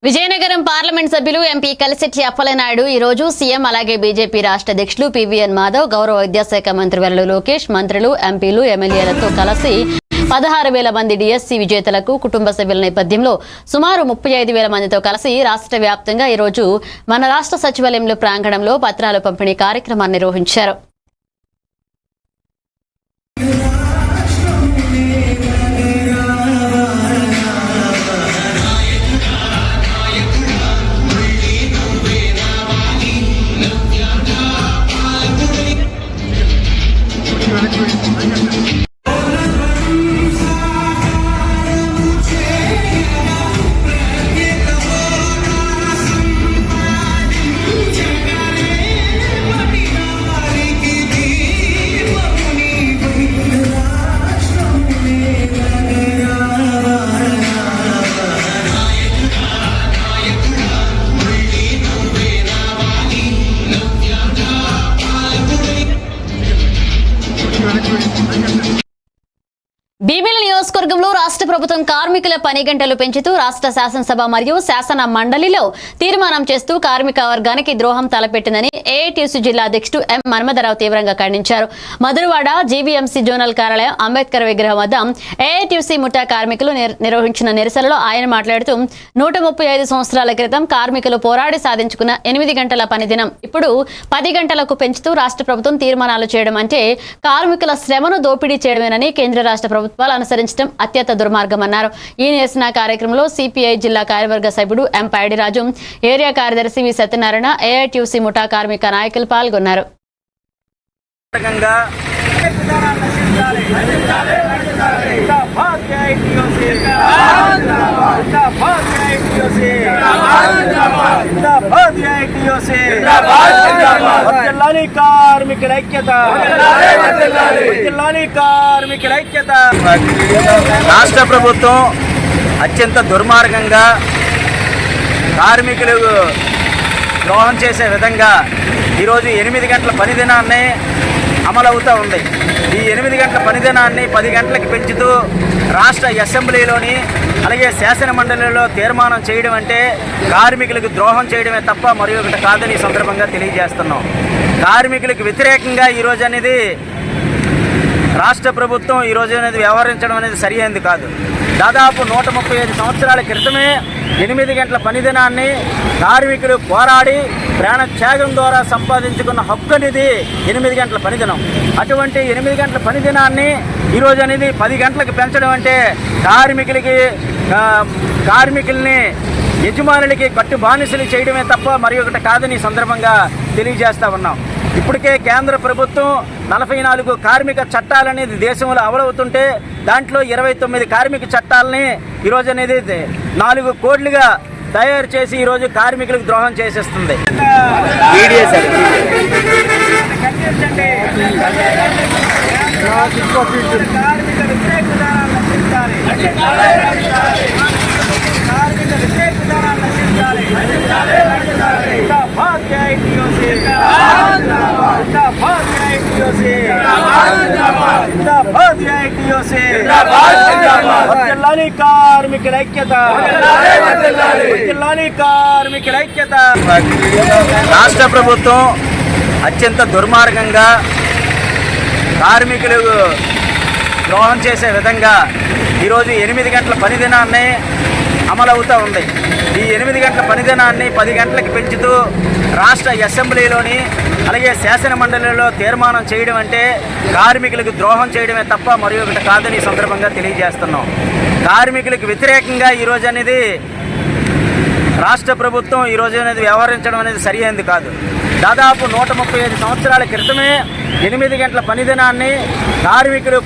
Vizianagaram parliament సభ్యులు MP Kalisetti Appalanaidu ఈ రోజు సీఎం అలాగే బీజేపీ రాష్ట్ర అధ్యక్షులు పీవీఎన్ మాధవ్, గౌరవ విద్యాశాఖ మంత్రి వర్యులు లోకేష్, మంత్రులు, ఎంపీలు, ఎమ్మెల్యేలతో కలిసి 16,000 మంది డిఎస్సీ విజేతలకు కుటుంబ సభ్యుల నేపథ్యంలో సుమారు 35,000 మందితో కలిసి రాష్ట్ర వ్యాప్తంగా ఈ రోజు మన రాష్ట్ర సచివాలయంలో ప్రాంగణంలో పత్రాలు పంపిణీ కార్యక్రమాన్ని నిర్వహించారు. భీమిలి నియోజకవర్గంలో రాష్ట్ర ప్రభుత్వం కార్మికుల పని గంటలు పెంచుతూ రాష్ట్ర శాసనసభ మరియు శాసన మండలిలో తీర్మానం చేస్తూ కార్మిక వర్గానికి ద్రోహం తలపెట్టిందని ఏఐటీయూసీ జిల్లా అధ్యక్షుడు ఎం మన్మథరావు తీవ్రంగా ఖండించారు. మధురవాడ జీవీఎంసీ జోనల్ కార్యాలయం అంబేద్కర్ విగ్రహం వద్ద ఏఐటీయూసీ ముఠా కార్మికులు నిర్వహించిన నిరసనలో ఆయన మాట్లాడుతూ 135 సంవత్సరాల క్రితం కార్మికులు పోరాడి సాధించుకున్న 8 గంటల పని దినం ఇప్పుడు 10 గంటలకు పెంచుతూ రాష్ట్ర ప్రభుత్వం తీర్మానాలు చేయడం అంటే కార్మికుల శ్రమను దోపిడీ చేయడమేనని కేంద్ర రాష్ట్ర ప్రభుత్వాలు అనుసరించడం అత్యంత దుర్మార్గమన్నారు. ఈ నిరసన కార్యక్రమంలో సిపిఐ జిల్లా కార్యవర్గ సభ్యుడు ఎం పైడిరాజు, ఏరియా కార్యదర్శి వి సత్యనారాయణ, ఏఐటీయూసీ ముఠా కార్మిక నాయకులు పాల్గొన్నారు. రాష్ట్ర ప్రభుత్వం అత్యంత దుర్మార్గంగా కార్మికులు ద్రోహం చేసే విధంగా ఈరోజు 8 గంటల పని దినాన్ని అమలవుతూ ఉంది. ఈ 8 గంటల పని దినాన్ని 10 గంటలకు పెంచుతూ రాష్ట్ర అసెంబ్లీలోని అలాగే శాసన మండలిలో తీర్మానం చేయడం అంటే కార్మికులకు ద్రోహం చేయడమే తప్ప మరి ఒకటి కాదని సందర్భంగా తెలియజేస్తున్నాం. కార్మికులకు వ్యతిరేకంగా ఈరోజు అనేది రాష్ట్ర ప్రభుత్వం ఈరోజు అనేది వ్యవహరించడం అనేది సరియైనది కాదు. దాదాపు 135 సంవత్సరాల క్రితమే 8 గంటల పని దినాన్ని కార్మికులు పోరాడి ప్రాణత్యాగం ద్వారా సంపాదించుకున్న హక్కు అనేది 8 గంటల పని దినం. అటువంటి 8 గంటల పని దినాన్ని ఈరోజు అనేది 10 గంటలకు పెంచడం అంటే కార్మికుల్ని యజమానులకి కట్టు బానిసలు చేయడమే తప్ప మరి ఒకటి కాదని సందర్భంగా తెలియజేస్తా ఉన్నాం. ఇప్పటికే కేంద్ర ప్రభుత్వం 44 కార్మిక చట్టాలనేది దేశంలో అమలవుతుంటే దాంట్లో 29 కార్మిక చట్టాలని ఈరోజు అనేది 4 కోట్లుగా తయారు చేసి ఈరోజు కార్మికులకు ద్రోహం చేసేస్తుంది. రాష్ట్ర ప్రభుత్వం అత్యంత దుర్మార్గంగా కార్మికులు ద్రోహం చేసే విధంగా ఈరోజు 8 గంటల పని దినాన్ని అమలవుతూ ఉంది. ఈ 8 గంటల పని దినాన్ని 10 గంటలకు పెంచుతూ రాష్ట్ర అసెంబ్లీలోని అలాగే శాసన మండలిలో తీర్మానం చేయడం అంటే కార్మికులకు ద్రోహం చేయడమే తప్ప మరి ఒకటి కాదని సందర్భంగా తెలియజేస్తున్నాం. కార్మికులకు వ్యతిరేకంగా ఈరోజు అనేది రాష్ట్ర ప్రభుత్వం ఈరోజు అనేది వ్యవహరించడం అనేది సరియైనది కాదు. దాదాపు 135 సంవత్సరాల క్రితమే 8 గంటల పని దినాన్ని కార్మికులు